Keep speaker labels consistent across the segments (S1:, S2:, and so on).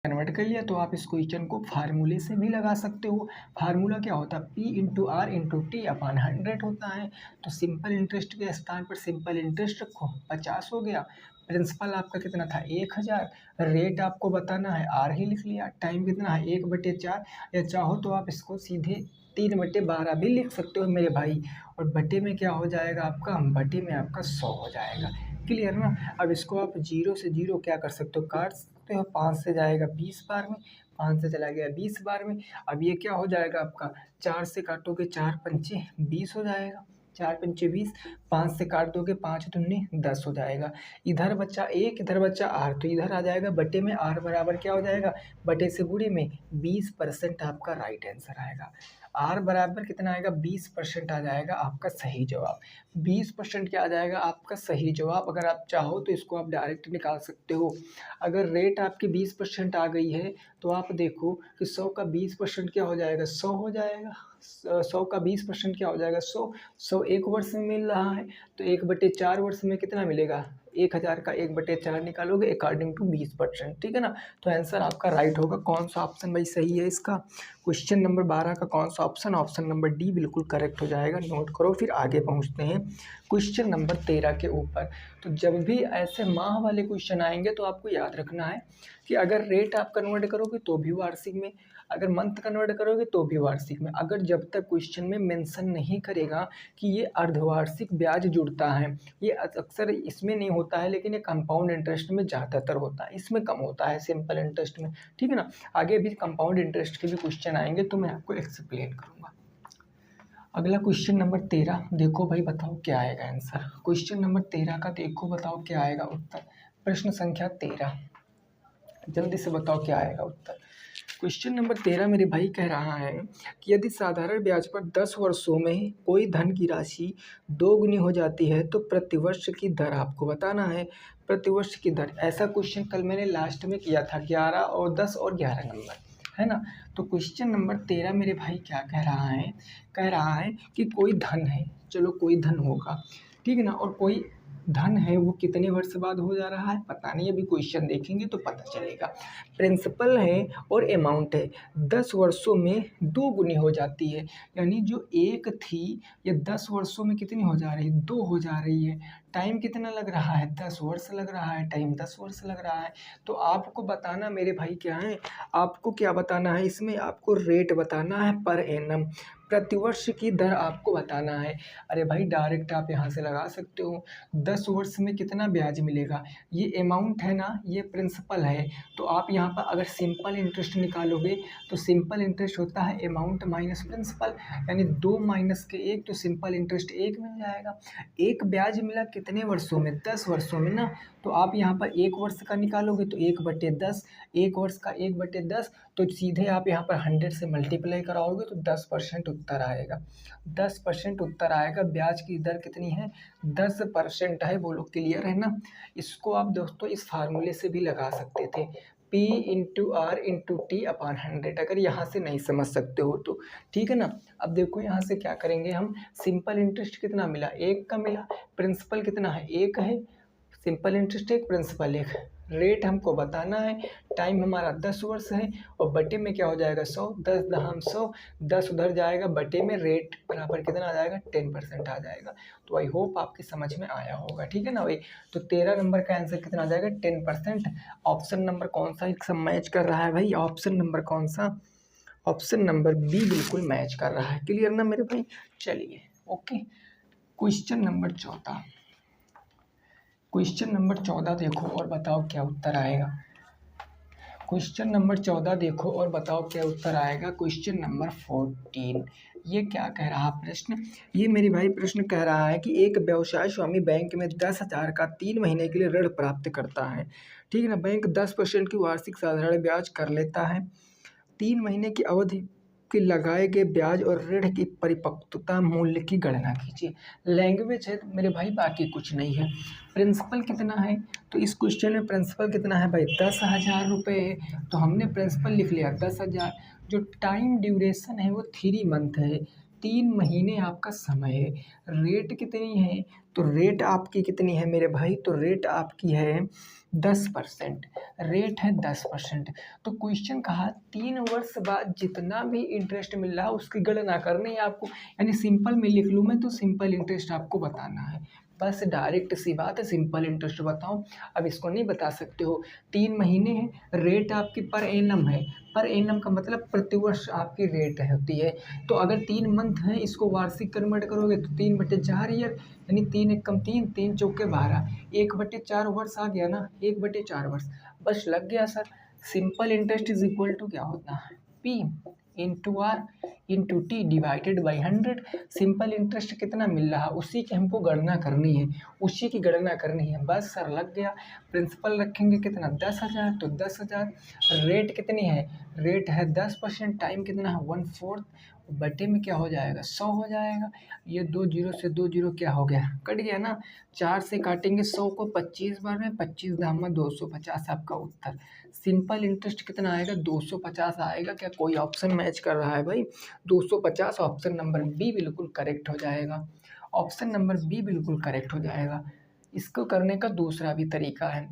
S1: Convert कर लिया तो आप इस क्वेश्चन को फार्मूले से भी लगा सकते हो। फार्मूला क्या होता है, P into R into T upon 100 होता है। तो सिंपल इंटरेस्ट के स्थान पर सिंपल इंटरेस्ट रखो, 50 हो गया। प्रिंसिपल आपका कितना था, 1000। रेट आपको बताना है, आर ही लिख लिया। टाइम कितना है, 1/4, या चाहो तो आप इसको सीधे 3/12 भी लिख सकते हो मेरे भाई। और बटे में क्या हो जाएगा आपका, बटे में आपका 100 हो जाएगा। क्लियर ना। अब इसको आप जीरो से जीरो क्या कर सकते हो, काट सकते हो। 5 से जाएगा 20 बार में, 5 से चला गया 20 बार में। अब ये क्या हो जाएगा आपका, 4 से काटोगे 4 पंचे 20 हो जाएगा, 4 पंचे 20। 5 से काट दोगे 5 दूनी 10 हो जाएगा। इधर बच्चा 1, इधर बच्चा आर, तो इधर आ जाएगा बटे में आर बराबर क्या हो जाएगा, बटे से गुणे में 20% आपका राइट आंसर आएगा। आर बराबर कितना आएगा, 20% आ जाएगा आपका सही जवाब। 20% क्या आ जाएगा आपका सही जवाब। अगर आप चाहो तो इसको आप डायरेक्ट निकाल सकते हो। अगर रेट आपकी 20% आ गई है तो आप देखो कि 100 का 20% क्या हो जाएगा, 100 हो जाएगा। 100 का 20% क्या हो जाएगा, 100। 100 एक वर्ष में मिल रहा है तो 1/4 वर्ष में कितना मिलेगा, 1000 का 1/4 निकालोगे अकॉर्डिंग टू 20%, ठीक है ना। तो आंसर आपका राइट होगा। कौन सा ऑप्शन भाई सही है इसका, क्वेश्चन नंबर 12 का कौन सा ऑप्शन, ऑप्शन नंबर डी बिल्कुल करेक्ट हो जाएगा। नोट करो, फिर आगे पहुंचते हैं क्वेश्चन नंबर 13 के ऊपर। तो जब भी ऐसे माह वाले क्वेश्चन आएंगे तो आपको याद रखना है कि अगर रेट आप कन्वर्ट करोगे तो भी वार्षिक में, अगर मंथ कन्वर्ट करोगे तो भी वार्षिक में। अगर जब तक क्वेश्चन में मेंशन नहीं करेगा कि ये अर्धवार्षिक ब्याज जुड़ता है, ये अक्सर इसमें नहीं होता है लेकिन ये कंपाउंड इंटरेस्ट में ज़्यादातर होता है, इसमें कम होता है सिंपल इंटरेस्ट में, ठीक है ना। आगे भी कंपाउंड इंटरेस्ट के भी क्वेश्चन आएंगे तो मैं आपको एक्सप्लेन करूँगा। अगला क्वेश्चन नंबर 13 देखो भाई, बताओ क्या आएगा आंसर। क्वेश्चन नंबर 13 का देखो, बताओ क्या आएगा उत्तर। प्रश्न संख्या 13, जल्दी से बताओ क्या आएगा उत्तर। क्वेश्चन नंबर 13 मेरे भाई कह रहा है कि यदि साधारण ब्याज पर 10 वर्षों में कोई धन की राशि 2 गुनी हो जाती है तो प्रतिवर्ष की दर आपको बताना है। प्रतिवर्ष की दर, ऐसा क्वेश्चन कल मैंने लास्ट में किया था, 11 और 10 और 11 नंबर, है ना। तो क्वेश्चन नंबर 13 मेरे भाई क्या कह रहा है, कह रहा है कि कोई धन है, चलो कोई धन होगा, ठीक है ना। और कोई धन है वो कितने वर्ष बाद हो जा रहा है पता नहीं, अभी क्वेश्चन देखेंगे तो पता चलेगा। प्रिंसिपल है और अमाउंट है, 10 वर्षों में 2 गुनी हो जाती है, यानी जो एक थी ये 10 वर्षों में कितनी हो जा रही है, 2 हो जा रही है। टाइम कितना लग रहा है, 10 वर्ष लग रहा है, टाइम 10 वर्ष लग रहा है। तो आपको बताना मेरे भाई क्या है, आपको क्या बताना है इसमें, आपको रेट बताना है पर एनम, प्रतिवर्ष की दर आपको बताना है। अरे भाई डायरेक्ट आप यहाँ से लगा सकते हो, 10 वर्ष में कितना ब्याज मिलेगा, ये अमाउंट है ना, ये प्रिंसिपल है। तो आप यहाँ पर अगर सिंपल इंटरेस्ट निकालोगे तो सिंपल इंटरेस्ट होता है अमाउंट माइनस प्रिंसिपल, यानी 2 माइनस के 1 तो सिंपल इंटरेस्ट 1 मिल जाएगा। एक ब्याज मिला कितने वर्षों में, 10 वर्षों में ना। तो आप यहाँ पर 1 वर्ष का निकालोगे तो 1/10, 1 वर्ष का 1/10, तो सीधे आप यहाँ पर 100 से मल्टीप्लाई कराओगे तो 10% उत्तर आएगा। 10% उत्तर आएगा। ब्याज की दर कितनी है, 10% है, बोलो क्लियर है ना। इसको आप दोस्तों इस फार्मूले से भी लगा सकते थे, P into R into T upon 100, अगर यहाँ से नहीं समझ सकते हो तो, ठीक है ना। अब देखो यहाँ से क्या करेंगे हम, सिंपल इंटरेस्ट कितना मिला, 1 का मिला, प्रिंसिपल कितना है, 1 है, सिंपल इंटरेस्ट 1, प्रिंसिपल 1, रेट हमको बताना है, टाइम हमारा 10 वर्ष है, और बटे में क्या हो जाएगा 100, 10 दहम 100, 10 उधर जाएगा बटे में, रेट बराबर कितना आ जाएगा, 10% आ जाएगा। तो आई होप आपकी समझ में आया होगा, ठीक है ना भाई। तो 13 नंबर का आंसर कितना आ जाएगा, 10%। ऑप्शन नंबर कौन सा सब मैच कर रहा है भाई, ऑप्शन नंबर कौन सा, ऑप्शन नंबर बी बिल्कुल मैच कर रहा है। क्लियर ना मेरे भाई, चलिए okay. Question number 14, question number 14 देखो और बताओ क्या उत्तर आएगा। क्वेश्चन नंबर 14 देखो और बताओ क्या उत्तर आएगा। क्वेश्चन नंबर 14, ये क्या कह रहा प्रश्न, ये मेरी भाई प्रश्न कह रहा है कि एक व्यवसाय स्वामी बैंक में 10,000 का 3 महीने के लिए ऋण प्राप्त करता है, ठीक है ना। बैंक 10% की वार्षिक साधारण ब्याज कर लेता है। 3 महीने की अवधि के लगाए गए ब्याज और ऋण की परिपक्वता मूल्य की गणना कीजिए। लैंग्वेज है मेरे भाई, बाकी कुछ नहीं है। प्रिंसिपल कितना है, तो इस क्वेश्चन में प्रिंसिपल कितना है भाई, 10,000 रुपये है, तो हमने प्रिंसिपल लिख लिया 10,000। जो टाइम ड्यूरेशन है वो 3 मंथ है, 3 महीने आपका समय है, रेट कितनी है, तो रेट आपकी कितनी है मेरे भाई, तो रेट आपकी है 10%, रेट है 10%। तो क्वेश्चन कहा 3 वर्ष बाद जितना भी इंटरेस्ट मिल रहा है उसकी गणना करनी है आपको, यानी सिंपल में लिख लूँ मैं तो सिंपल इंटरेस्ट आपको बताना है, बस डायरेक्ट सी बात है, सिंपल इंटरेस्ट बताओ। अब इसको नहीं बता सकते हो, 3 महीने है, रेट आपकी पर एनम है, पर एनम का मतलब प्रतिवर्ष आपकी रेट होती है। तो अगर 3 मंथ है, इसको वार्षिक कन्वर्ट करोगे तो 3/4 ईयर, यानी 3 एकम 3, 3 चौके 12, 1/4 वर्ष आ गया ना, 1/4 वर्ष, बस लग गया sir. Simple interest is equal to क्या होता है, P into R into T divided by 100। Simple interest कितना मिल रहा है उसी की हमको गणना करनी है, उसी की गणना करनी है, बस सर लग गया। प्रिंसिपल रखेंगे कितना 10,000, तो 10,000, रेट कितनी है, रेट है 10%, टाइम कितना है 1/4, बटे में क्या हो जाएगा 100 हो जाएगा। ये 2 जीरो से 2 जीरो क्या हो गया, कट गया ना, 4 से काटेंगे 100 को 25 बार में, 25 धाम में 250 आपका उत्तर। सिंपल इंटरेस्ट कितना आएगा 250 आएगा। क्या कोई ऑप्शन मैच कर रहा है भाई, 250, ऑप्शन नंबर बी बिल्कुल करेक्ट हो जाएगा, ऑप्शन नंबर बी बिल्कुल करेक्ट हो जाएगा। इसको करने का दूसरा भी तरीका है,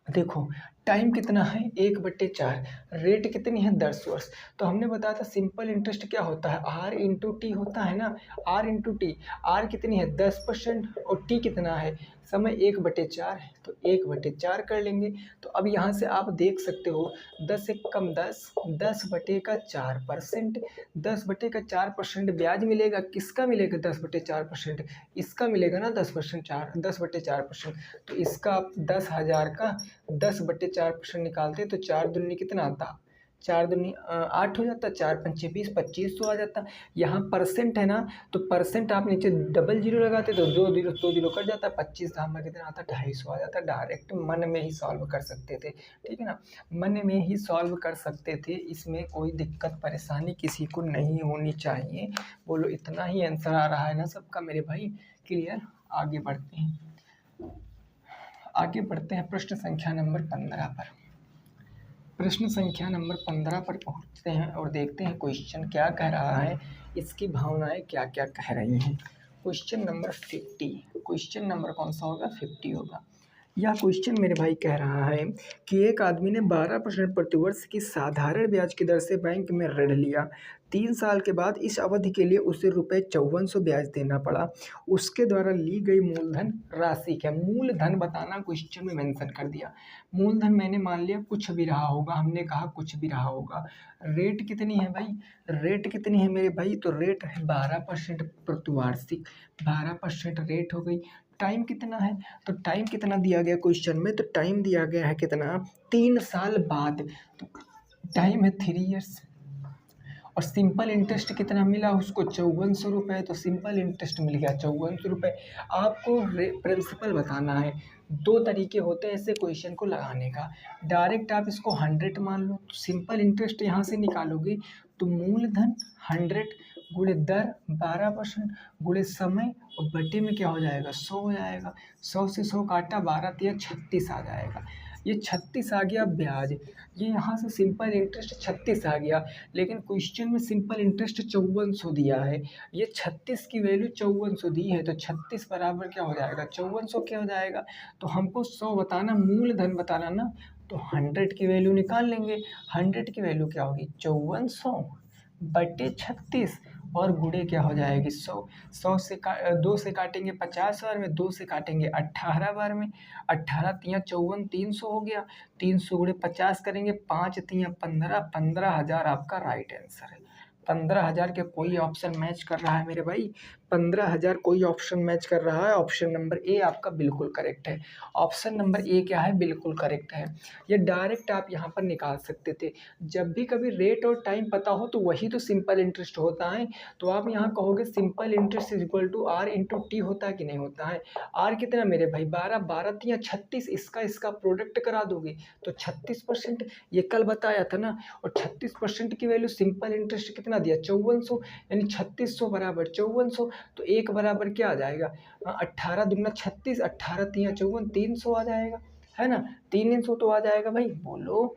S1: देखो टाइम कितना है 1/4, रेट कितनी है 10 वर्ष। तो हमने बताया था सिंपल इंटरेस्ट क्या होता है, आर इंटू टी होता है ना, आर इंटू टी, आर कितनी है 10% और टी कितना है समय 1/4 है, तो 1/4 कर लेंगे। तो अब यहाँ से आप देख सकते हो 10 एक कम 10, 10/4%, 10/4% ब्याज मिलेगा, किसका मिलेगा 10/4%, इसका मिलेगा ना 10/4%। तो इसका आप 10,000 का 10/4% निकालते तो 4 दूनी कितना आता, 4 दूनी 8 हो जाता, 4 पंचे 20, 2500 आ जाता। यहाँ परसेंट है ना, तो परसेंट आप नीचे डबल जीरो लगाते तो 2 जीरो कट जाता, 25 धाम में कितना आता 250 आ जाता। डायरेक्ट मन में ही सॉल्व कर सकते थे, ठीक है ना, मन में ही सॉल्व कर सकते थे, इसमें कोई दिक्कत परेशानी किसी को नहीं होनी चाहिए। बोलो इतना ही आंसर आ रहा है ना सबका मेरे भाई, क्लियर। आगे बढ़ते हैं, आगे बढ़ते हैं प्रश्न संख्या नंबर 15 पर। प्रश्न संख्या नंबर 15 पर पहुंचते हैं और देखते हैं क्वेश्चन क्या कह रहा है, इसकी भावनाएं क्या क्या कह रही हैं। क्वेश्चन नंबर 50, क्वेश्चन नंबर कौन सा होगा 50 होगा। यह क्वेश्चन मेरे भाई कह रहा है कि एक आदमी ने 12% प्रतिवर्ष की साधारण ब्याज की दर से बैंक में ऋण लिया, 3 साल के बाद इस अवधि के लिए उसे ₹5400 ब्याज देना पड़ा। उसके द्वारा ली गई मूलधन राशि क्या, मूलधन बताना क्वेश्चन में मेंशन कर दिया। मूलधन मैंने मान लिया कुछ भी रहा होगा, हमने कहा कुछ भी रहा होगा। रेट कितनी है भाई, रेट कितनी है मेरे भाई, तो रेट है 12% प्रतिवार्षिक, 12% रेट हो गई। टाइम कितना है, तो टाइम कितना दिया गया क्वेश्चन में, तो टाइम दिया गया है कितना 3 साल बाद, तो टाइम है 3 ईयर्स। और सिंपल इंटरेस्ट कितना मिला उसको 5400 रुपये, तो सिंपल इंटरेस्ट मिल गया 5400 रुपये। आपको प्रिंसिपल बताना है, 2 तरीके होते हैं ऐसे क्वेश्चन को लगाने का। डायरेक्ट आप इसको 100 मान लो, तो सिंपल इंटरेस्ट यहाँ से निकालोगे तो मूलधन 100 गुणे दर 12% गुणे समय और बटे में क्या हो जाएगा 100 हो जाएगा। 100 से 100 काटा, 12 तिया 36 आ जाएगा। ये 36 आ गया ब्याज, ये यहाँ से सिंपल इंटरेस्ट 36 आ गया, लेकिन क्वेश्चन में सिंपल इंटरेस्ट 5400 दिया है। ये 36 की वैल्यू 5400 दी है, तो 36 बराबर क्या हो जाएगा 5400 क्या हो जाएगा। तो हमको 100 बताना, मूलधन बताना ना, तो 100 की वैल्यू निकाल लेंगे। 100 की वैल्यू क्या होगी 5400 बटे 36 और गुणे क्या हो जाएगी 100। 100 से 2 से काटेंगे 50 बार में, 2 से काटेंगे 18 बार में, 18 तिया 54, 300 हो गया। 300 गुणे 50 करेंगे, 5 तिया 15, 15,000 आपका राइट आंसर है। 15,000 के कोई ऑप्शन मैच कर रहा है मेरे भाई, 15,000 कोई ऑप्शन मैच कर रहा है। ऑप्शन नंबर ए आपका बिल्कुल करेक्ट है, ऑप्शन नंबर ए क्या है बिल्कुल करेक्ट है। ये डायरेक्ट आप यहाँ पर निकाल सकते थे, जब भी कभी रेट और टाइम पता हो तो वही तो सिंपल इंटरेस्ट होता है। तो आप यहाँ कहोगे simple interest is equal to R into T होता है कि नहीं होता है। आर कितना मेरे भाई 12, 12 तिया 36, इसका प्रोडक्ट करा दोगे तो 36%, ये कल बताया था ना। और 36% की वैल्यू सिंपल इंटरेस्ट कितना दिया 5400, यानी 3600 बराबर 5400, तो एक बराबर क्या आ जाएगा 18 दूना 36, 18 तिया 54, 300 आ जाएगा, है ना, 300 तो आ जाएगा भाई। बोलो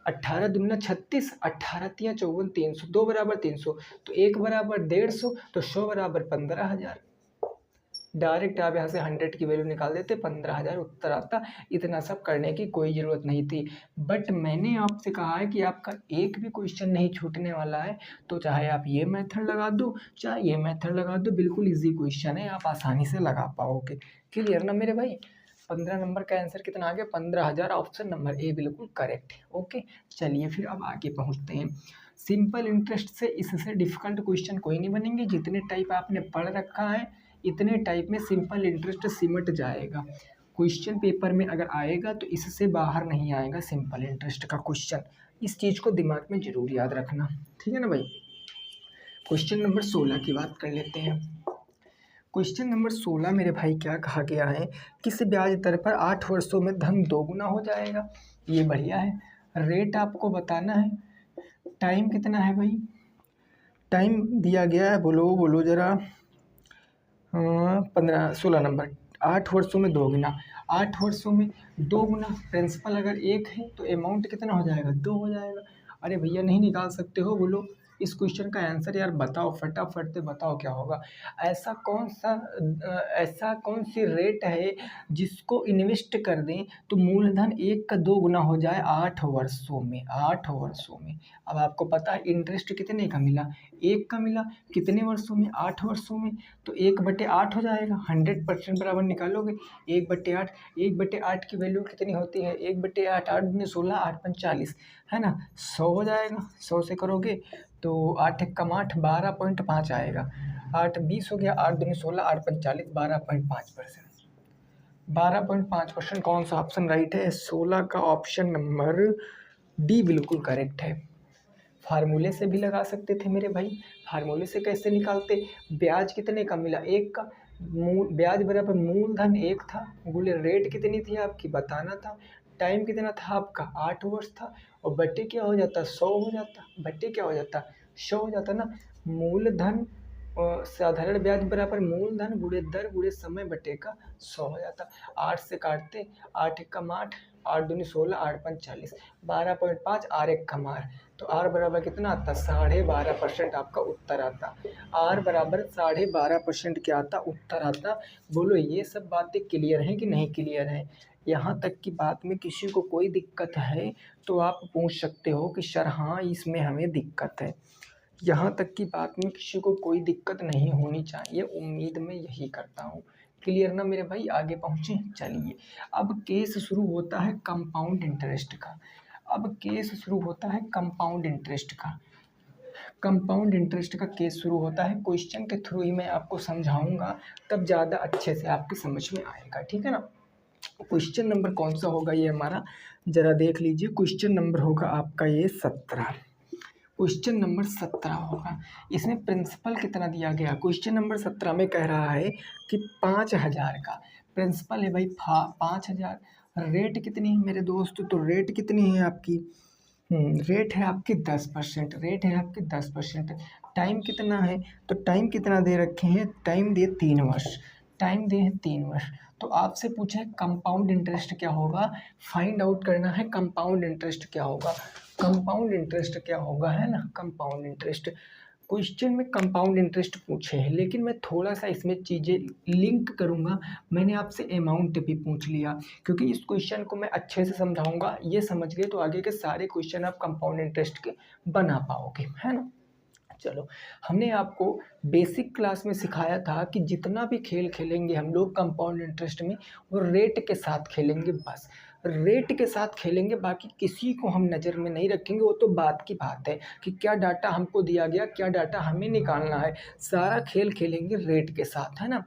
S1: 18 दूना 36, 18 तिया 54, 300, 2 बराबर 300, तो 1 बराबर 150, तो 100 बराबर 15,000। डायरेक्ट आप यहाँ से 100 की वैल्यू निकाल देते, 15,000 उत्तर आता। इतना सब करने की कोई ज़रूरत नहीं थी। बट मैंने आपसे कहा है कि आपका एक भी क्वेश्चन नहीं छूटने वाला है, तो चाहे आप ये मेथड लगा दो चाहे ये मेथड लगा दो, बिल्कुल ईजी क्वेश्चन है, आप आसानी से लगा पाओगे। क्लियर ना मेरे भाई? 15 नंबर का आंसर कितना आ गया? 15,000, ऑप्शन नंबर ए बिल्कुल करेक्ट है। ओके, चलिए फिर अब आगे पहुँचते हैं। सिंपल इंटरेस्ट से इससे डिफिकल्ट क्वेश्चन कोई नहीं बनेंगे। जितने टाइप आपने पढ़ रखा है इतने टाइप में सिंपल इंटरेस्ट सिमट जाएगा। क्वेश्चन पेपर में अगर आएगा तो इससे बाहर नहीं आएगा सिंपल इंटरेस्ट का क्वेश्चन। इस चीज़ को दिमाग में जरूर याद रखना, ठीक है ना भाई। क्वेश्चन नंबर 16 की बात कर लेते हैं। क्वेश्चन नंबर 16 मेरे भाई क्या कहा गया है, किस ब्याज दर पर 8 वर्षों में धन दोगुना हो जाएगा। ये बढ़िया है। रेट आपको बताना है, टाइम कितना है भाई, टाइम दिया गया है, बोलो बोलो ज़रा। 16 नंबर, 8 वर्षों में दोगुना, 8 वर्षों में दो गुना। प्रिंसिपल अगर 1 है तो अमाउंट कितना हो जाएगा? 2 हो जाएगा। अरे भैया नहीं निकाल सकते हो? बोलो इस क्वेश्चन का आंसर यार बताओ, फटाफट से बताओ क्या होगा। ऐसा कौन सी रेट है जिसको इन्वेस्ट कर दें तो मूलधन 1 का 2 गुना हो जाए 8 वर्षों में, 8 वर्षों में। अब आपको पता है इंटरेस्ट कितने का मिला? 1 का मिला। कितने वर्षों में? 8 वर्षों में। तो 1/8 हो जाएगा। 100% बराबर निकालोगे 1/8, 1/8 की वैल्यू कितनी होती है? 1/8, 8 दूनी 16, 8 पंच 40, है ना, 100 हो जाएगा। 100 से करोगे तो 8 एकम 8, 12.5 आएगा। 8 20 हो गया, 8 दूनी 16, 8 पंच 40, 12.5%। 12.5% कौन सा ऑप्शन राइट है? 16 का ऑप्शन नंबर डी बिल्कुल करेक्ट है। फार्मूले से भी लगा सकते थे मेरे भाई। फार्मूले से कैसे निकालते? ब्याज कितने का मिला? 1 का। ब्याज बराबर मूलधन 1 था, गुले रेट कितनी थी आपकी बताना था। टाइम कितना था आपका? 8 वर्ष था। और बट्टे क्या हो जाता? 100 हो जाता। बट्टे क्या हो जाता? 100 हो जाता ना। मूलधन साधारण ब्याज बराबर मूलधन गुणे दर गुणे समय बटे का 100 हो जाता। 8 से काटते, 8 एकम 8, 8 दूनी 16, 8 पंच 40, 12.5, 8 एकम 8, तो आर बराबर कितना आता? 12.5% आपका उत्तर आता। आर बराबर 12.5% क्या आता? उत्तर आता। बोलो ये सब बातें क्लियर हैं कि नहीं क्लियर हैं? यहाँ तक की बात में किसी को कोई दिक्कत है तो आप पूछ सकते हो कि सर हाँ इसमें हमें दिक्कत है। यहाँ तक की बात में किसी को कोई दिक्कत नहीं होनी चाहिए, उम्मीद मैं यही करता हूँ। क्लियर ना मेरे भाई? आगे पहुँचे, चलिए। अब केस शुरू होता है कंपाउंड इंटरेस्ट का। अब केस शुरू होता है कंपाउंड इंटरेस्ट का। कंपाउंड इंटरेस्ट का केस शुरू होता है। क्वेश्चन के थ्रू ही मैं आपको समझाऊंगा, तब ज़्यादा अच्छे से आपकी समझ में आएगा, ठीक है ना। क्वेश्चन नंबर कौन सा होगा ये हमारा, ज़रा देख लीजिए। क्वेश्चन नंबर होगा आपका ये 17। क्वेश्चन नंबर 17 होगा। इसमें प्रिंसिपल कितना दिया गया? क्वेश्चन नंबर 17 में कह रहा है कि 5,000 का प्रिंसिपल है भाई, 5,000। रेट कितनी है मेरे दोस्त? तो रेट कितनी है आपकी? रेट है आपकी 10%। रेट है आपकी 10%। टाइम कितना है? तो टाइम कितना दे रखे हैं? टाइम दे 3 वर्ष। टाइम दे है 3 वर्ष। तो आपसे पूछा है कंपाउंड इंटरेस्ट क्या होगा, फाइंड आउट करना है कंपाउंड इंटरेस्ट क्या होगा। कंपाउंड इंटरेस्ट क्या होगा, है ना, कंपाउंड इंटरेस्ट। क्वेश्चन में कंपाउंड इंटरेस्ट पूछे हैं, लेकिन मैं थोड़ा सा इसमें चीज़ें लिंक करूँगा। मैंने आपसे अमाउंट भी पूछ लिया, क्योंकि इस क्वेश्चन को मैं अच्छे से समझाऊंगा। ये समझ गए तो आगे के सारे क्वेश्चन आप कंपाउंड इंटरेस्ट के बना पाओगे, है ना। चलो, हमने आपको बेसिक क्लास में सिखाया था कि जितना भी खेल खेलेंगे हम लोग कंपाउंड इंटरेस्ट में, वो रेट के साथ खेलेंगे, बस रेट के साथ खेलेंगे। बाकी किसी को हम नज़र में नहीं रखेंगे। वो तो बात की बात है कि क्या डाटा हमको दिया गया, क्या डाटा हमें निकालना है। सारा खेल खेलेंगे रेट के साथ, है ना।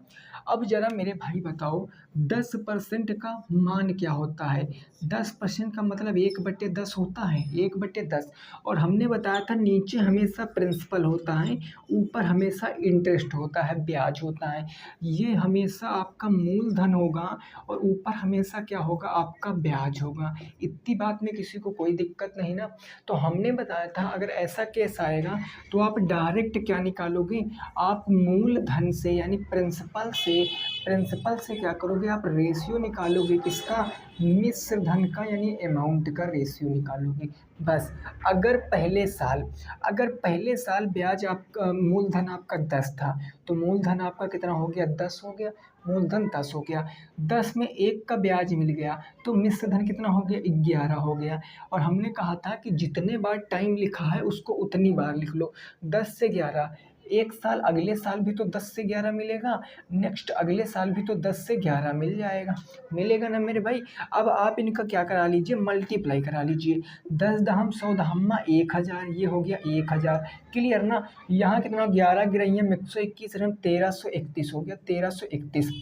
S1: अब ज़रा मेरे भाई बताओ 10% का मान क्या होता है? 10% का मतलब 1/10 होता है, 1/10। और हमने बताया था नीचे हमेशा प्रिंसिपल होता है, ऊपर हमेशा इंटरेस्ट होता है, ब्याज होता है। ये हमेशा आपका मूलधन होगा और ऊपर हमेशा क्या होगा? आपका ब्याज होगा। इतनी बात में किसी को कोई दिक्कत नहीं ना। तो हमने बताया था अगर ऐसा केस आएगा तो आप डायरेक्ट क्या निकालोगे? आप मूलधन से यानी प्रिंसिपल से क्या करोगे? करोगे आप, रेशियो निकालोगे किसका, मिश्र धन का, यानी अमाउंट का रेशियो निकालोगे बस। अगर पहले साल ब्याज आपका, मूलधन आपका 10 था, तो मूलधन आपका कितना हो गया, 10 हो गया, मूलधन 10 हो गया, 10 में 1 का ब्याज मिल गया, तो मिश्र धन कितना हो गया, 11 हो गया। और हमने कहा था कि जितने बार टाइम लिखा है उसको उतनी बार लिख लो, 10 से 11, एक साल अगले साल भी तो 10 से 11 मिलेगा, नेक्स्ट अगले साल भी तो 10 से 11 मिल जाएगा, मिलेगा ना मेरे भाई। अब आप इनका क्या करा लीजिए, मल्टीप्लाई करा लीजिए, 10 दहम 100 दहम्मा 1000, ये हो गया 1000, क्लियर ना। यहाँ कितना 11 गिराइए में 121 रन, 1331 हो गया, 1331।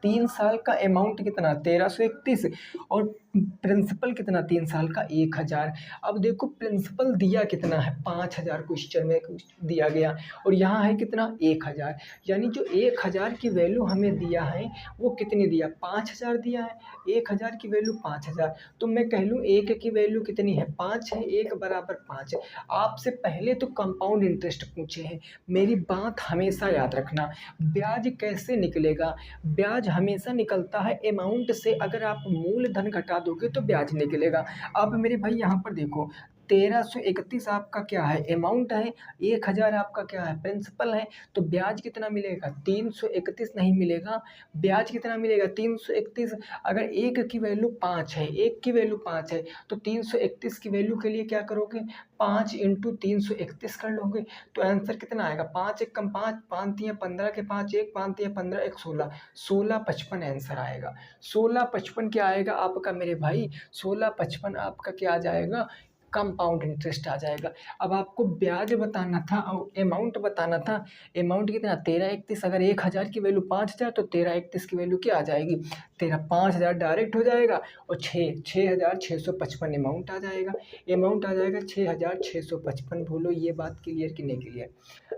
S1: 3 साल का अमाउंट कितना, 1331, और प्रिंसिपल कितना 3 साल का, 1000। अब देखो प्रिंसिपल दिया कितना है, 5000 क्वेश्चन में दिया गया, और यहाँ है कितना, 1000, यानी जो 1000 की वैल्यू हमें दिया है वो कितनी दिया, 5000 दिया है, 1000 की वैल्यू 5000, तो मैं कह लूँ एक की वैल्यू कितनी है, 5 है, 1 बराबर 5 है। आपसे पहले तो कंपाउंड इंटरेस्ट पूछे हैं, मेरी बात हमेशा याद रखना, ब्याज कैसे निकलेगा, ब्याज हमेशा निकलता है अमाउंट से, अगर आप मूलधन घटा दोगे तो ब्याज निकलेगा। अब मेरे भाई यहाँ पर देखो, 1331 आपका क्या है, अमाउंट है, 1000 आपका क्या है, प्रिंसिपल है, तो ब्याज कितना मिलेगा, 331 नहीं मिलेगा, ब्याज कितना मिलेगा, 331। अगर एक की वैल्यू 5 है, एक की वैल्यू 5 है, तो 331 की वैल्यू के लिए क्या करोगे, 5 इंटू 331 कर लोगे, तो आंसर कितना आएगा, 5 एक कम 5, 5 तिया 15 के 5 1, 5 तिया 15 1 16, 1655 आंसर आएगा। 1655 क्या आएगा आपका मेरे भाई, 1655 आपका क्या आ जाएगा, कंपाउंड इंटरेस्ट आ जाएगा। अब आपको ब्याज बताना था और अमाउंट बताना था, अमाउंट कितना 1331, अगर 1000 की वैल्यू 5000, तो 1331 की वैल्यू क्या आ जाएगी, 5000 डायरेक्ट हो जाएगा, और 6655 अमाउंट आ जाएगा, अमाउंट आ जाएगा 6655। बोलो ये बात क्लियर कि नहीं क्लियर,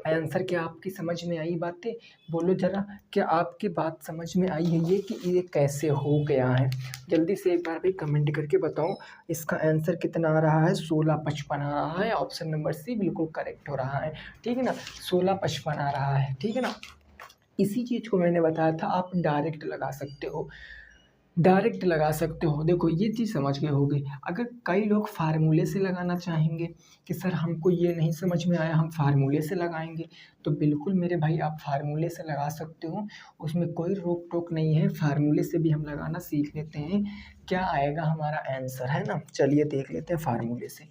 S1: आंसर क्या आपकी समझ में आई बातें, बोलो ज़रा, क्या आपकी बात समझ में आई है ये कि ये कैसे हो गया है, जल्दी से एक बार भाई कमेंट करके बताओ इसका आंसर कितना आ रहा है, 1655 आ रहा है, ऑप्शन नंबर सी बिल्कुल करेक्ट हो रहा है, ठीक है ना, 1655 आ रहा है, ठीक है ना। इसी चीज़ को मैंने बताया था, आप डायरेक्ट लगा सकते हो, डायरेक्ट लगा सकते हो। देखो ये चीज़ समझ गए होगे। अगर कई लोग फार्मूले से लगाना चाहेंगे कि सर हमको ये नहीं समझ में आया, हम फार्मूले से लगाएंगे, तो बिल्कुल मेरे भाई आप फार्मूले से लगा सकते हो, उसमें कोई रोक टोक नहीं है, फार्मूले से भी हम लगाना सीख लेते हैं, क्या आएगा हमारा आंसर, है ना। चलिए देख लेते हैं फार्मूले से।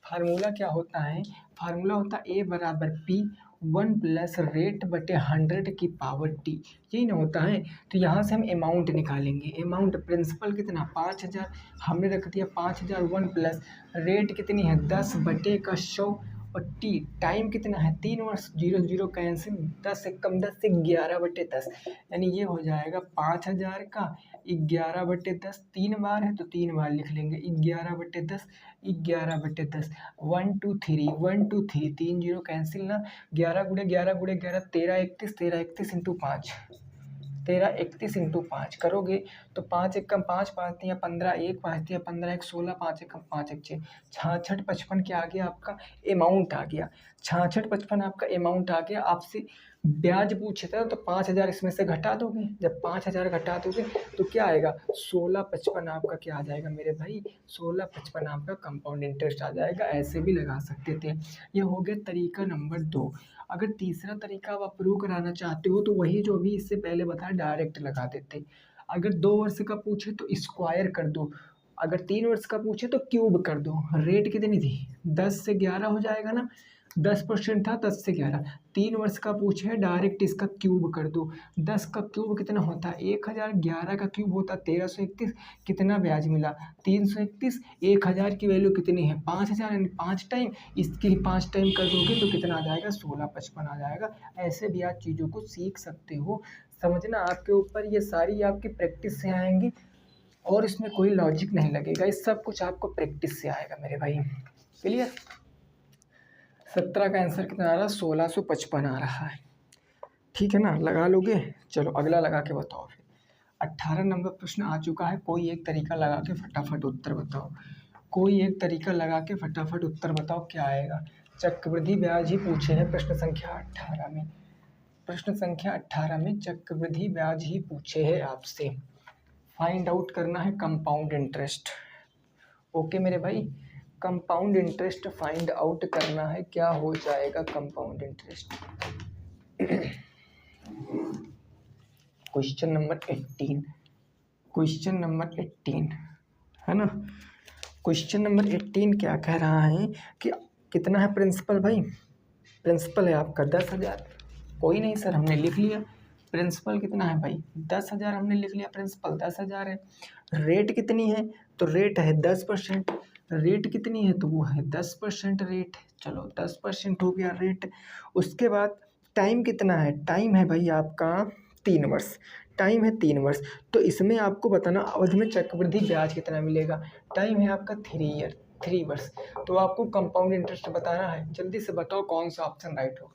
S1: फार्मूला क्या होता है, फार्मूला होता है ए बराबर पी 1 प्लस रेट बटे 100 की पावर टी, यही ना होता है। तो यहाँ से हम अमाउंट निकालेंगे, अमाउंट प्रिंसिपल कितना 5000, हमने रख दिया 5000, 1 प्लस रेट कितनी है 10 बटे का 100, और टी टाइम कितना है 3 वर्ष, 0 0 कैंसिल, 10 से कम 10 से 11 बटे 10, यानी ये हो जाएगा 5000 का 11 बटे 10, 3 बार है तो 3 बार लिख लेंगे, 11 बटे 10, 11 बटे 10, 1 2 3, 1 2 3, 3 0 कैंसिल ना, 11 गुणे 11 गुणे 11, 1331, 1331 इंटू 5, 1331 इंटू 5 करोगे तो 5 एक कम 5, 5 तिया 15, 1 5 तिया 15, 1 16, 5 एक कम 5 एक 6, 6655 क्या आ गया आपका अमाउंट आ गया, 6655 आपका अमाउंट आ गया। आपसे ब्याज पूछे था तो 5000 इसमें से घटा दोगे, जब 5000 घटा दोगे तो क्या आएगा 1655 आपका क्या आ जाएगा मेरे भाई, 1655 आपका कंपाउंड इंटरेस्ट आ जाएगा। ऐसे भी लगा सकते थे। ये हो गया तरीका नंबर 2। अगर तीसरा तरीका आप अप्रूव कराना चाहते हो तो वही जो भी इससे पहले बताया डायरेक्ट लगा देते। अगर 2 वर्ष का पूछे तो स्क्वायर कर दो, अगर 3 वर्ष का पूछे तो क्यूब कर दो। रेट कितनी थी 10 से 11 हो जाएगा ना, 10% था 10 से 11, 3 वर्ष का पूछे डायरेक्ट इसका क्यूब कर दो। 10 का क्यूब कितना होता है 1000, 11 का क्यूब होता है 1331, कितना ब्याज मिला 331, 1000 की वैल्यू कितनी है 5000, यानी 5 टाइम, इसकी 5 टाइम कर दोगे तो कितना आ जाएगा 1655 आ जाएगा। ऐसे भी आप चीज़ों को सीख सकते हो, समझना आपके ऊपर, ये सारी आपकी प्रैक्टिस से आएंगी और इसमें कोई लॉजिक नहीं लगेगा, ये सब कुछ आपको प्रैक्टिस से आएगा मेरे भाई। क्लियर। 17 का आंसर कितना आ रहा है 1655 आ रहा है, ठीक है ना, लगा लोगे। चलो अगला लगा के बताओ फिर। 18 नंबर प्रश्न आ चुका है, कोई एक तरीका लगा के फटाफट उत्तर बताओ, कोई एक तरीका लगा के फटाफट उत्तर बताओ क्या आएगा। चक्रवृद्धि ब्याज ही पूछे हैं प्रश्न संख्या 18 में, प्रश्न संख्या 18 में चक्रवृद्धि ब्याज ही पूछे हैं आपसे। फाइंड आउट करना है कंपाउंड इंटरेस्ट। ओके मेरे भाई, कंपाउंड इंटरेस्ट फाइंड आउट करना है, क्या हो जाएगा compound interest. Question number 18, question number 18 है ना। क्वेश्चन नंबर 18 क्या कह रहा है कि कितना है प्रिंसिपल भाई, प्रिंसिपल है आपका 10,000। कोई नहीं सर, हमने लिख लिया प्रिंसिपल कितना है भाई 10,000, हमने लिख लिया प्रिंसिपल 10,000 है। रेट कितनी है, तो रेट है 10%। रेट कितनी है, तो वो है 10% रेट। चलो 10% हो गया रेट। उसके बाद टाइम कितना है, टाइम है भाई आपका 3 वर्ष, टाइम है 3 वर्ष। तो इसमें आपको बताना अवधि में चक्रवृद्धि ब्याज कितना मिलेगा। टाइम है आपका 3 ईयर, 3 वर्ष। तो आपको कंपाउंड इंटरेस्ट बताना है, जल्दी से बताओ कौन सा ऑप्शन राइट होगा,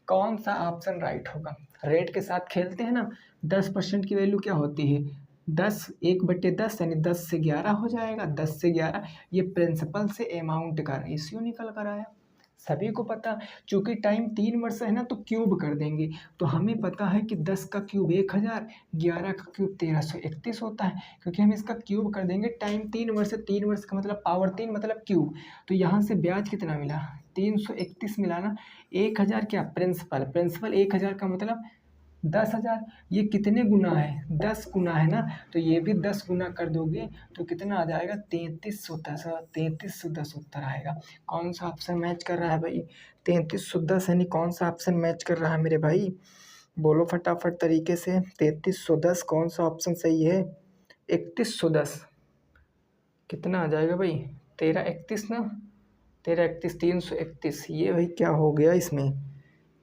S1: कौन सा ऑप्शन राइट होगा। रेट के साथ खेलते हैं ना, 10% की वैल्यू क्या होती है 10, 1/10 यानी 10 से 11 हो जाएगा। 10 से 11 ये प्रिंसिपल से अमाउंट का रेशियो निकल कर आया, सभी को पता। चूंकि टाइम 3 वर्ष है ना, तो क्यूब कर देंगे। तो हमें पता है कि 10 का क्यूब 1000, 11 का क्यूब 1331 होता है, क्योंकि हम इसका क्यूब कर देंगे। टाइम 3 वर्ष है, 3 वर्ष का मतलब पावर 3 मतलब क्यूब। तो यहाँ से ब्याज कितना मिला 331 मिला ना। 1000 क्या प्रिंसिपल, प्रिंसिपल 1000 का मतलब 10,000। ये कितने गुना है 10 गुना है ना, तो ये भी 10 गुना कर दोगे तो कितना आ जाएगा 3310, 3310 उत्तर आएगा। कौन सा ऑप्शन मैच कर रहा है भाई 3310 यानी कौन सा ऑप्शन मैच कर रहा है मेरे भाई, बोलो फटाफट तरीके से। 3310 कौन सा ऑप्शन सही है। 3110 कितना आ जाएगा भाई 1331 ना, 1331 331। ये भाई क्या हो गया, इसमें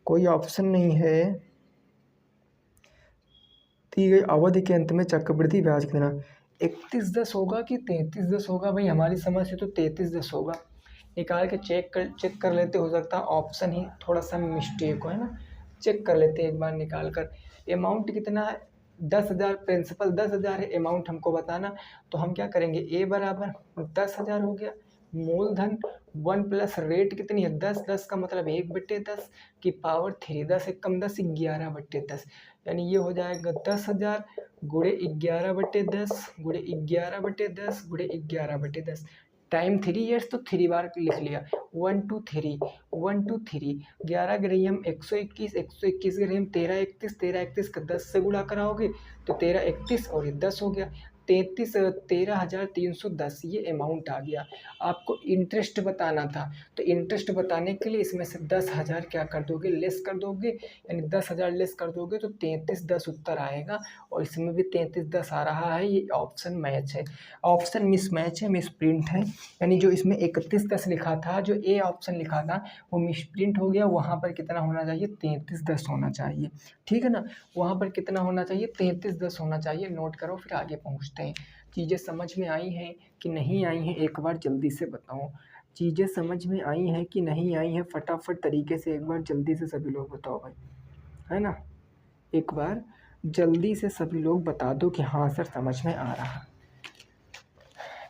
S1: कोई ऑप्शन नहीं है। दी गई अवधि के अंत में चक्रवृद्धि ब्याज कितना 3110 होगा कि 3310 होगा। भाई हमारी समझ से तो 3310 होगा। निकाल के चेक कर लेते, हो सकता है ऑप्शन ही थोड़ा सा मिस्टेक हो, है ना। चेक कर लेते एक बार निकाल कर। अमाउंट कितना है 10,000, प्रिंसिपल 10,000 है, अमाउंट हमको बताना। तो हम क्या करेंगे, ए बराबर 10,000 हो गया, मूलधन 1 प्लस रेट कितनी है 10, 10 का मतलब 1/10 की पावर 3, 10 एक कम 10, 11/10। यानी ये हो जाएगा 10,000 गुणे 11/10 गुणे 11/10 गुणे 11/10। टाइम 3 ईयर्स तो 3 बार लिख लिया, 1 2 3 1 2 3। 11 गिरे हम 121, 121 गिरे हम 1331, 1331 का 10 से गुणा कराओगे तो 1331 और ये 10 हो गया 13,310। ये अमाउंट आ गया। आपको इंटरेस्ट बताना था, तो इंटरेस्ट बताने के लिए इसमें से 10,000 क्या कर दोगे लेस कर दोगे, यानी 10,000 लेस कर दोगे तो 3310 उत्तर आएगा। और इसमें भी 3310 आ रहा है। ये ऑप्शन मैच है, ऑप्शन मिस मैच है, मिस प्रिंट है। यानी जो इसमें 3110 लिखा था, जो ए ऑप्शन लिखा था वो मिस प्रिंट हो गया। वहाँ पर कितना होना चाहिए 3310 होना चाहिए, ठीक है ना। वहाँ पर कितना होना चाहिए 3310 होना चाहिए। नोट करो फिर आगे पहुँचते हैं। चीज़ें समझ में आई हैं कि नहीं आई हैं, एक बार जल्दी से बताओ। चीज़ें समझ में आई हैं कि नहीं आई हैं, फटाफट तरीके से एक बार जल्दी से सभी लोग बताओ भाई, है ना। एक बार जल्दी से सभी लोग बता दो कि हाँ सर समझ में आ रहा।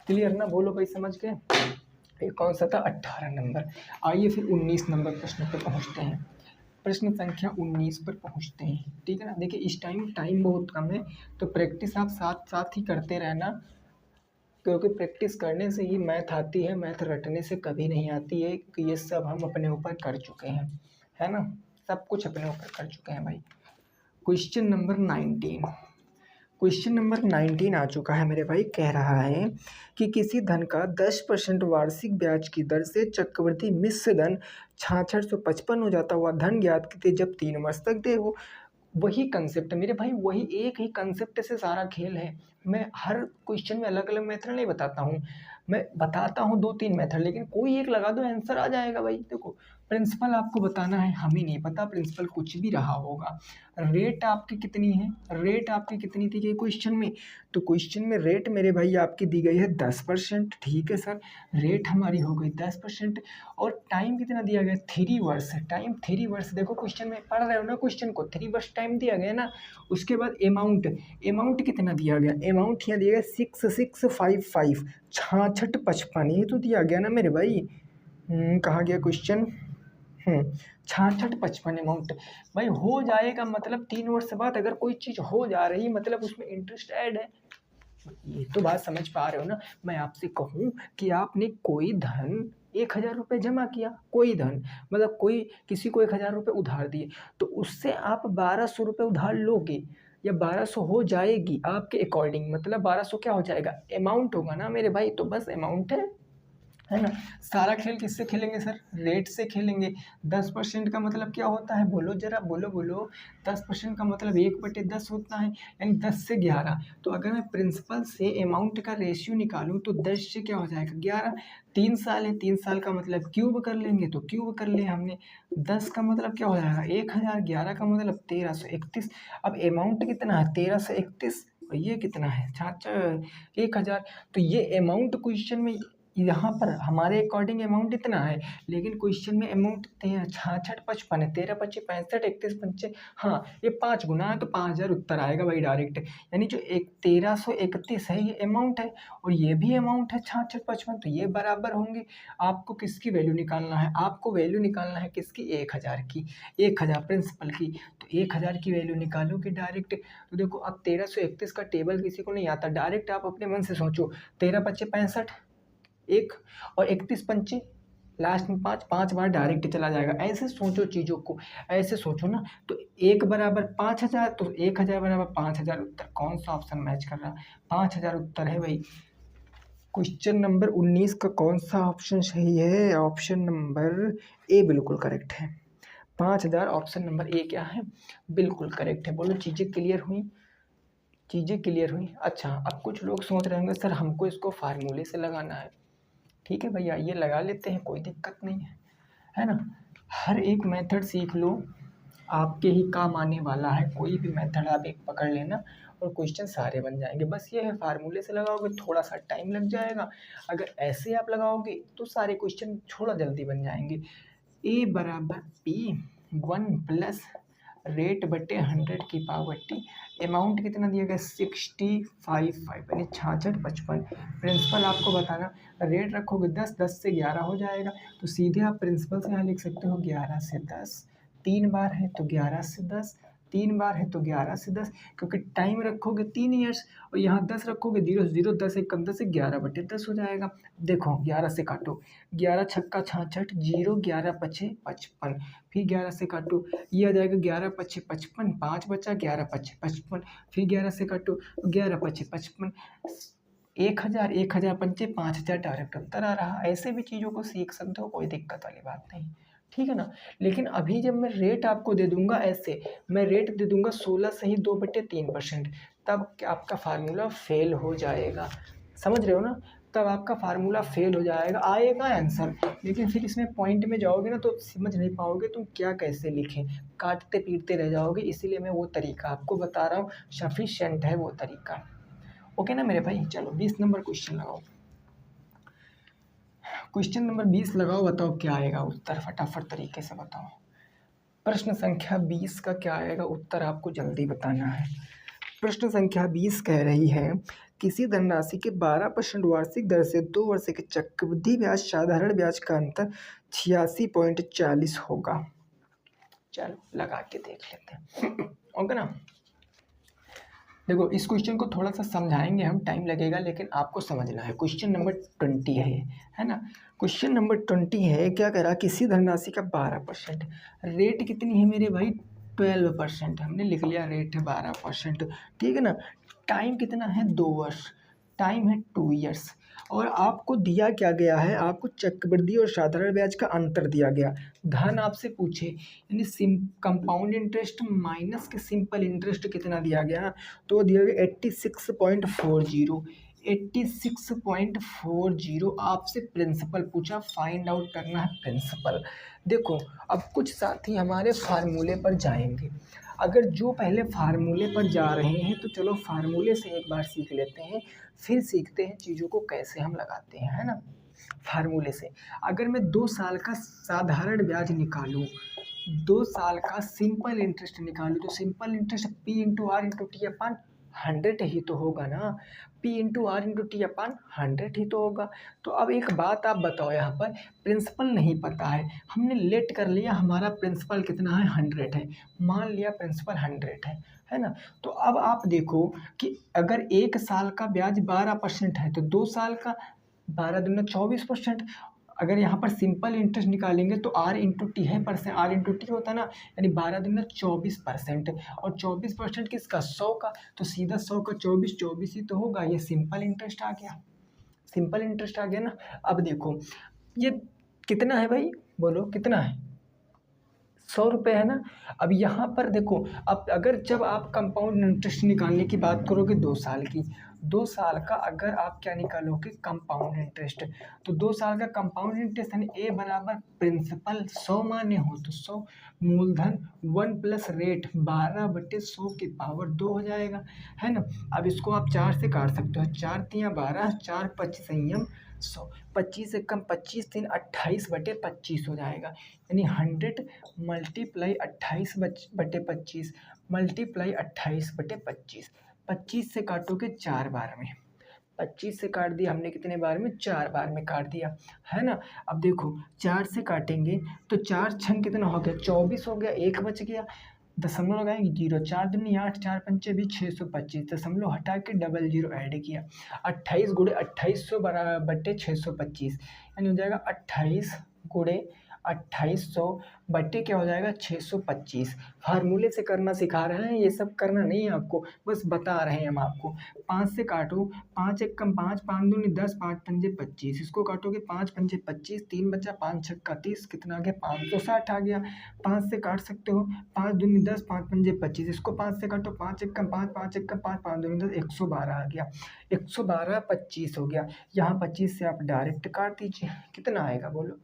S1: क्लियर ना, बोलो भाई समझ गए। ये कौन सा था 18 नंबर। आइए फिर 19 नंबर प्रश्न पर पहुँचते हैं। प्रश्न संख्या 19 पर पहुँचते हैं, ठीक है ना। देखिए इस टाइम बहुत कम है, तो प्रैक्टिस आप साथ साथ ही करते रहना, क्योंकि प्रैक्टिस करने से ही मैथ आती है, मैथ रटने से कभी नहीं आती है। कि ये सब हम अपने ऊपर कर चुके हैं, है ना, सब कुछ अपने ऊपर कर चुके हैं भाई। क्वेश्चन नंबर 19, क्वेश्चन नंबर 19 आ चुका है मेरे भाई। कह रहा है कि किसी धन का 10% वार्षिक ब्याज की दर से चक्रवृद्धि मिश्र धन 6655 हो जाता हुआ धन ज्ञात कीजिए जब 3 वर्ष तक दे हो। वही कंसेप्ट मेरे भाई, वही एक ही कंसेप्ट से सारा खेल है। मैं हर क्वेश्चन में अलग अलग मेथड नहीं बताता हूँ, मैं बताता हूँ 2-3 मेथड, लेकिन कोई एक लगा दो आंसर आ जाएगा भाई। देखो प्रिंसिपल आपको बताना है, हमें नहीं पता प्रिंसिपल कुछ भी रहा होगा। रेट आपकी कितनी है, रेट आपकी कितनी थी कि क्वेश्चन में, तो क्वेश्चन में रेट मेरे भाई आपकी दी गई है 10%, ठीक है सर। रेट हमारी हो गई 10%। और टाइम कितना दिया गया 3 वर्ष, टाइम 3 वर्ष। देखो क्वेश्चन में पढ़ रहे हो ना, क्वेश्चन को 3 वर्ष टाइम दिया गया ना। उसके बाद अमाउंट, अमाउंट कितना दिया गया, अमाउंट यहाँ दिया गया 6655, 6655 ये तो दिया गया ना मेरे भाई। कहाँ गया क्वेश्चन, 6655 अमाउंट। भाई हो जाएगा मतलब 3 वर्ष बाद अगर कोई चीज़ हो जा रही मतलब उसमें इंटरेस्ट ऐड है, ये तो बात समझ पा रहे हो ना। मैं आपसे कहूँ कि आपने कोई धन 1000 रुपये जमा किया, कोई धन मतलब कोई किसी को 1000 रुपये उधार दिए, तो उससे आप 1200 रुपये उधार लोगे या 1200 हो जाएगी आपके अकॉर्डिंग, मतलब 1200 क्या हो जाएगा, अमाउंट होगा ना मेरे भाई, तो बस अमाउंट है ना। सारा खेल किससे खेलेंगे सर, रेट से खेलेंगे। 10% का मतलब क्या होता है, बोलो जरा, बोलो बोलो। 10% का मतलब 1/10 होता है, यानी 10 से 11। तो अगर मैं प्रिंसिपल से अमाउंट का रेशियो निकालूं तो 10 से क्या हो जाएगा 11। 3 साल है, 3 साल का मतलब क्यूब कर लेंगे, तो क्यूब कर लिया हमने। 10 का मतलब क्या हो जाएगा 1000, 11 का मतलब 1331। अब अमाउंट कितना है 1331, और ये कितना है छाछा 1000। तो ये अमाउंट क्वेश्चन में यहाँ पर हमारे अकॉर्डिंग अमाउंट इतना है, लेकिन क्वेश्चन में अमाउंट 66 55 है, 13 25 65 31 पंचे, हाँ ये 5 गुना है तो 5000 उत्तर आएगा भाई डायरेक्ट। यानी जो 1331 है ये अमाउंट है, और ये भी अमाउंट है 66 55, तो ये बराबर होंगे। आपको किसकी वैल्यू निकालना है, आपको वैल्यू निकालना है किसकी, 1000 की, 1000 प्रिंसिपल की। तो 1000 की वैल्यू निकालोगे डायरेक्ट। तो देखो अब 1331 का टेबल किसी को नहीं आता, डायरेक्ट आप अपने मन से सोचो, 13 25 65 एक, और 31 पंचे लास्ट में 5, 5 बार डायरेक्ट चला जाएगा। ऐसे सोचो चीज़ों को, ऐसे सोचो ना। तो 1 बराबर 5000, तो 1000 बराबर 5000, उत्तर कौन सा ऑप्शन मैच कर रहा है, 5000 उत्तर है भाई। क्वेश्चन नंबर 19 का कौन सा ऑप्शन सही है, ऑप्शन नंबर ए बिल्कुल करेक्ट है। 5000 ऑप्शन नंबर ए क्या है, बिल्कुल करेक्ट है। बोलो चीज़ें क्लियर हुई, चीज़ें क्लियर हुई। अच्छा अब कुछ लोग सोच रहे होंगे सर हमको इसको फार्मूले से लगाना है। ठीक है भैया, ये लगा लेते हैं, कोई दिक्कत नहीं है ना। हर एक मेथड सीख लो, आपके ही काम आने वाला है। कोई भी मेथड आप एक पकड़ लेना और क्वेश्चन सारे बन जाएंगे। बस ये है फार्मूले से लगाओगे थोड़ा सा टाइम लग जाएगा, अगर ऐसे आप लगाओगे तो सारे क्वेश्चन थोड़ा जल्दी बन जाएंगे। ए बराबर P1 प्लस रेट बटे 100 की पावर टी, अमाउंट कितना दिया गया 655 यानी 66 55। प्रिंसिपल आपको बताना, रेट रखोगे 10, 10 से 11 हो जाएगा, तो सीधे आप प्रिंसिपल से यहाँ लिख सकते हो 11 से 10। 3 बार है तो 11 से 10, 3 बार है तो 11 से 10, क्योंकि टाइम रखोगे 3 ईयर्स, और यहाँ 10 रखोगे 0 से 0, 10 एक कम 10 से 11/10 हो जाएगा। देखो 11 से काटो, 11 छक्का 66, 0 11 पछे 55, फिर 11 से काटो, ये आ जाएगा 11 पछे 55, 5 बचा 11 पछे 55, फिर 11 से काटो 11 पछे 55, 1000, 1000 पंचे 5000 डायरेक्ट उत्तर आ रहा। ऐसे भी चीज़ों को सीख सकते हो, कोई दिक्कत वाली बात नहीं, ठीक है ना। लेकिन अभी जब मैं रेट आपको दे दूंगा, ऐसे मैं रेट दे दूंगा 16 सही 2/3%, तब आपका फार्मूला फेल हो जाएगा, समझ रहे हो ना। तब आपका फार्मूला फेल हो जाएगा, आएगा आंसर, लेकिन फिर इसमें पॉइंट में जाओगे ना तो समझ नहीं पाओगे तुम क्या कैसे लिखें, काटते पीटते रह जाओगे। इसीलिए मैं वो तरीका आपको बता रहा हूँ, सफिशिएंट है वो तरीका। ओके ना मेरे भाई, चलो 20 नंबर क्वेश्चन लगाओ। क्वेश्चन नंबर 20 लगाओ, बताओ क्या आएगा उत्तर, फटाफट तरीके से बताओ। प्रश्न संख्या 20 का क्या आएगा उत्तर, आपको जल्दी बताना है। प्रश्न संख्या 20 कह रही है किसी धनराशि के 12% वार्षिक दर से 2 वर्ष के चक्रवृद्धि ब्याज साधारण ब्याज का अंतर 86.40 होगा। चलो लगा के देख लेते हैं ओके ना। देखो इस क्वेश्चन को थोड़ा सा समझाएंगे हम, टाइम लगेगा लेकिन आपको समझना है। क्वेश्चन नंबर 20 है ना। क्वेश्चन नंबर 20 है, क्या कह रहा, किसी धनराशि का 12%, रेट कितनी है मेरे भाई 12%, हमने लिख लिया रेट है 12%, ठीक है ना। टाइम कितना है 2 वर्ष, टाइम है 2 ईयर्स, और आपको दिया क्या गया है, आपको चक्रवृद्धि और साधारण ब्याज का अंतर दिया गया। धन आपसे पूछे यानी कंपाउंड इंटरेस्ट माइनस के सिंपल इंटरेस्ट कितना दिया गया, तो दिया गया 86.40, 86.40। आपसे प्रिंसिपल पूछा, फाइंड आउट करना है प्रिंसिपल। देखो अब कुछ साथी हमारे फार्मूले पर जाएंगे, अगर जो पहले फार्मूले पर जा रहे हैं तो चलो फार्मूले से एक बार सीख लेते हैं, फिर सीखते हैं चीज़ों को कैसे हम लगाते हैं, है ना। फार्मूले से अगर मैं 2 साल का साधारण ब्याज निकालूं, 2 साल का सिंपल इंटरेस्ट निकालूं, तो simple interest P into R into T upon 100 ही तो होगा ना, P into R into T upon 100 ही तो होगा। तो अब एक बात आप बताओ, यहाँ पर प्रिंसिपल नहीं पता है, हमने लेट कर लिया हमारा प्रिंसिपल कितना है 100 है, मान लिया प्रिंसिपल 100 है ना। तो अब आप देखो कि अगर 1 साल का ब्याज 12% है तो 2 साल का 12 दूना 24%। अगर यहाँ पर सिंपल इंटरेस्ट निकालेंगे तो आर इंटू टी है, परसेंट आर इंटू टी होता है ना, यानी 12 दूना 24%, और 24% किसका 100 का, तो सीधा 100 का 24, 24 ही तो होगा, ये सिंपल इंटरेस्ट आ गया, सिंपल इंटरेस्ट आ गया ना। अब देखो ये कितना है भाई, बोलो कितना है, 100 रुपये है ना। अब यहाँ पर देखो, अब अगर जब आप कंपाउंड इंटरेस्ट निकालने की बात करोगे 2 साल की, 2 साल का अगर आप क्या निकालोगे कंपाउंड इंटरेस्ट, तो 2 साल का कंपाउंड इंटरेस्ट यानी ए बराबर प्रिंसिपल 100 माने हो तो 100 मूलधन 1 प्लस रेट 12/100 की पावर 2 हो जाएगा, है ना। अब इसको आप 4 से काट सकते हो, 4×3=12, 4×5 संयम 100, 25 से कम 25, 3 28/25 हो जाएगा, यानी 100 मल्टीप्लाई 28/25 मल्टीप्लाई 28/25, 25 से काटोगे 4 बार में, 25 से काट दिया हमने कितने बार में, 4 बार में काट दिया, है ना। अब देखो 4 से काटेंगे तो 4×6 कितना हो गया 24 हो गया, 1 बच गया, दशमलव लगाएंगे 0, 4×2 = 8, 4×5 भी 625, दशमलव हटा के डबल 0 ऐड किया, 28 गुणे 2800/625, यानी हो जाएगा 28 गुणे 2800 बट्टे क्या हो जाएगा 625। फार्मूले से करना सिखा रहे हैं, ये सब करना नहीं है आपको, बस बता रहे हैं हम आपको। 5 से काटो, 5 × 1 = 5, 5 दूनी 10, 5 पंजे 25, इसको काटोगे 5 पंजे 25, 3 बचा, 5 छक्का 30, कितना आ गया 560 आ गया। 5 से काट सकते हो, 5 दूनी 10, 5 पंजे 25, इसको 5 से काटो, 5 × 1 = 5, 5 × 1 = 5, 5 दूनी 10, 112 आ गया, 112 25 हो गया। यहाँ 25 से आप डायरेक्ट काट दीजिए, कितना आएगा बोलो,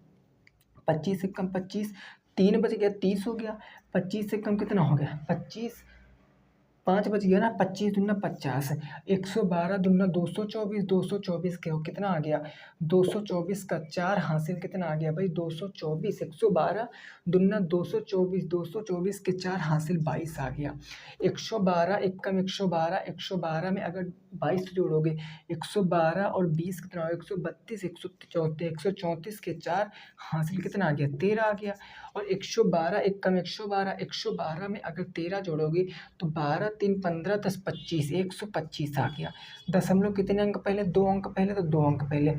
S1: 25 से कम 25, 3 बच गया 30 हो गया, 25 से कम कितना हो गया 25, 5 बच गया ना, 25 दूना 50, 112 दूना 224, 224 के हो कितना आ गया 224 का 4 हासिल कितना आ गया भाई 224, 112 दूना 224, 224 के 4 हासिल 22 आ गया। 112 1 कम 112, 112 में अगर 22 जोड़ोगे 112 और 20 कितना हो 132, 134 के 4 हासिल कितना आ गया 13 आ गया। और 112 1 कम 112, 112 में अगर 13 जोड़ोगे तो 12 3 15 10 25, 125 आ गया। दशमलव कितने अंक पहले, 2 अंक पहले, तो 2 अंक पहले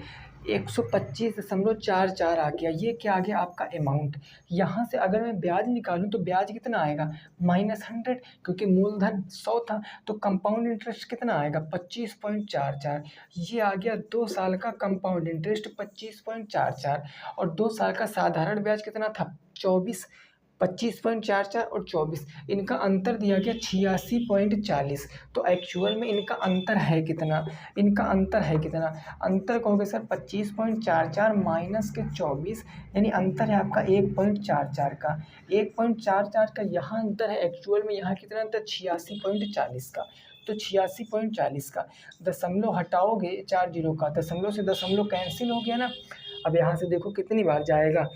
S1: 125.44 आ गया। ये क्या आ गया आपका अमाउंट। यहाँ से अगर मैं ब्याज निकालूं तो ब्याज कितना आएगा -100, क्योंकि मूलधन 100 था, तो कंपाउंड इंटरेस्ट कितना आएगा 25.44। ये आ गया 2 साल का कंपाउंड इंटरेस्ट 25.44, और 2 साल का साधारण ब्याज कितना था 24, 25.44 और 24, इनका अंतर दिया गया 86.40। तो एक्चुअल में इनका अंतर है कितना, इनका अंतर है कितना, अंतर कहोगे सर 25.44 माइनस के 24, यानी अंतर है आपका 1.44 का, 1.44 का यहाँ अंतर है। एक्चुअल में यहाँ कितना अंतर 86.40 का, तो 86.40 का दशमलव हटाओगे 4 जीरो का, दशमलव से दशमलव कैंसिल हो गया ना। अब यहाँ से देखो कितनी बार जाएगा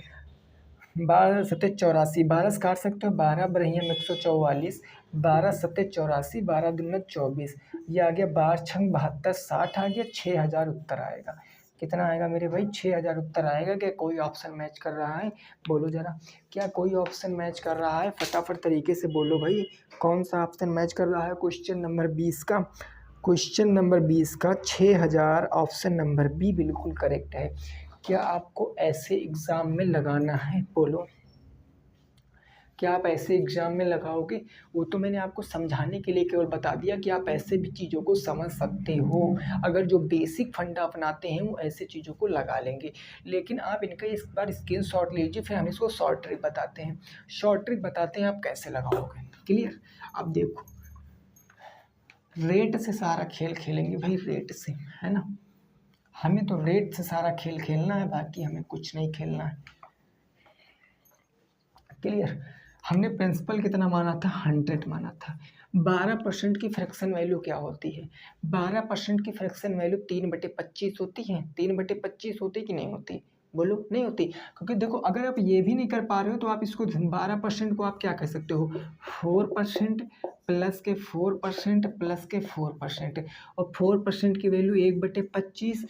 S1: 12 7 84, 12 से काट सकते हो, 12 बरहिया 144, 12 7 84, 12 दूना 24, ये आ गया 12 छंग 72, 60 आ गया, 6000 उत्तर आएगा। कितना आएगा मेरे भाई 6000 उत्तर आएगा। क्या कोई ऑप्शन मैच कर रहा है, बोलो जरा, क्या कोई ऑप्शन मैच कर रहा है, फटाफट तरीके से बोलो भाई, कौन सा ऑप्शन मैच कर रहा है। क्वेश्चन नंबर 20 का, क्वेश्चन नंबर 20 का 6000, ऑप्शन नंबर बी बिल्कुल करेक्ट है। क्या आपको ऐसे एग्ज़ाम में लगाना है, बोलो क्या आप ऐसे एग्ज़ाम में लगाओगे। वो तो मैंने आपको समझाने के लिए केवल बता दिया कि आप ऐसे भी चीज़ों को समझ सकते हो, अगर जो बेसिक फंडा अपनाते हैं वो ऐसे चीज़ों को लगा लेंगे। लेकिन आप इनका इस बार स्क्रीनशॉट लीजिए, फिर हम इसको शॉर्ट ट्रिक बताते हैं, शॉर्ट ट्रिक बताते हैं आप कैसे लगाओगे। क्लियर। अब देखो रेट से सारा खेल खेलेंगे भाई, रेट से, है ना, हमें तो रेट से सारा खेल खेलना है, बाकी हमें कुछ नहीं खेलना है। क्लियर। हमने प्रिंसिपल कितना माना था 100 माना था। 12% की फ्रैक्शन वैल्यू क्या होती है, 12% की फ्रैक्शन वैल्यू 3/25 होती है, 3/25 होती कि नहीं होती, बोलो नहीं होती। क्योंकि देखो अगर आप ये भी नहीं कर पा रहे हो तो आप इसको 12% को आप क्या कह सकते हो, 4% प्लस के 4% प्लस के 4%, और 4% की वैल्यू 1/25,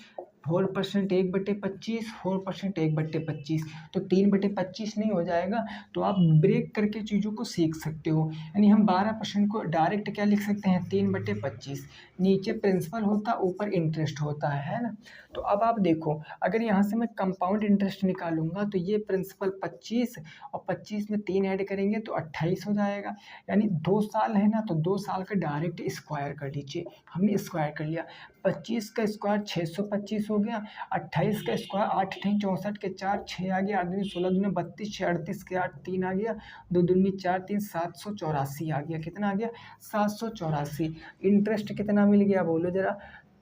S1: 4% 1/25, 4% 1/25, तो 3/25 नहीं हो जाएगा। तो आप ब्रेक करके चीज़ों को सीख सकते हो। यानी हम 12% को डायरेक्ट क्या लिख सकते हैं, 3/25, नीचे प्रिंसिपल होता ऊपर इंटरेस्ट होता है ना। तो अब आप देखो, अगर यहाँ से मैं कंपाउंड इंटरेस्ट निकालूंगा तो ये प्रिंसिपल 25 और 25 में 3 ऐड करेंगे तो 28 हो जाएगा। यानी 2 साल है ना, तो 2 साल का डायरेक्ट स्क्वायर कर लीजिए। हमने स्क्वायर कर लिया, 25 का स्क्वायर 625 हो गया, 28 का स्क्वायर 8 × 64 के 4, 6 आ गया, 8 दूनी 16, दूनी 32, 6 38 के 8, 3 आ गया, 2 दूनी 4, 3 784 आ गया। कितना आ गया, 784। इंटरेस्ट कितना मिल गया बोलो जरा,